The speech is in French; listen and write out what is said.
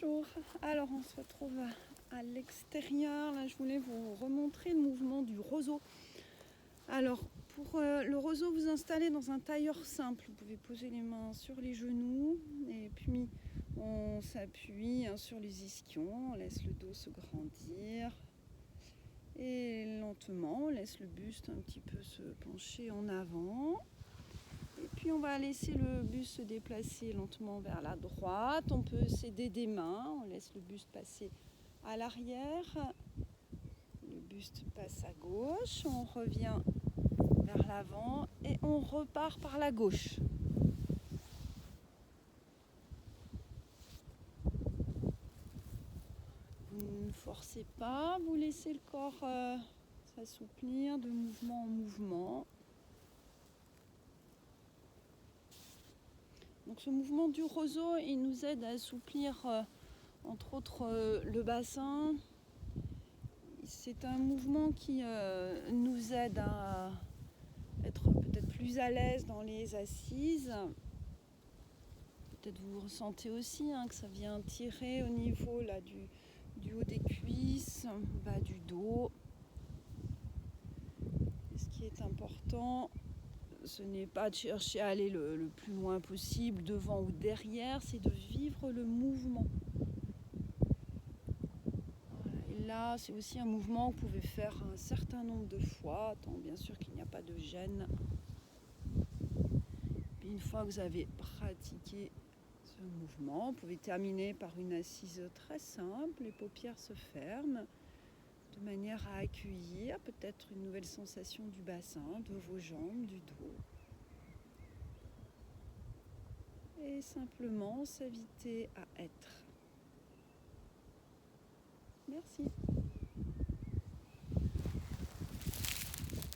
Bonjour, alors on se retrouve à l'extérieur. Là je voulais vous remontrer le mouvement du roseau. Alors pour le roseau, vous installez dans un tailleur simple. Vous pouvez poser les mains sur les genoux et puis on s'appuie sur les ischions, on laisse le dos se grandir et lentement on laisse le buste un petit peu se pencher en avant. Et puis on va laisser le buste se déplacer lentement vers la droite. On peut s'aider des mains. On laisse le buste passer à l'arrière. Le buste passe à gauche. On revient vers l'avant et on repart par la gauche. Vous ne forcez pas. Vous laissez le corps s'assouplir de mouvement en mouvement. Donc ce mouvement du roseau, il nous aide à assouplir entre autres le bassin. C'est un mouvement qui nous aide à être peut-être plus à l'aise dans les assises. Peut-être vous ressentez aussi que ça vient tirer au niveau là, du haut des cuisses, bas du dos. Et ce qui est important, ce n'est pas de chercher à aller le plus loin possible, devant ou derrière, c'est de vivre le mouvement. Et là, c'est aussi un mouvement que vous pouvez faire un certain nombre de fois, tant bien sûr qu'il n'y a pas de gêne. Puis une fois que vous avez pratiqué ce mouvement, vous pouvez terminer par une assise très simple, les paupières se ferment, de manière à accueillir peut-être une nouvelle sensation du bassin, de vos jambes, du dos. Et simplement s'inviter à être. Merci.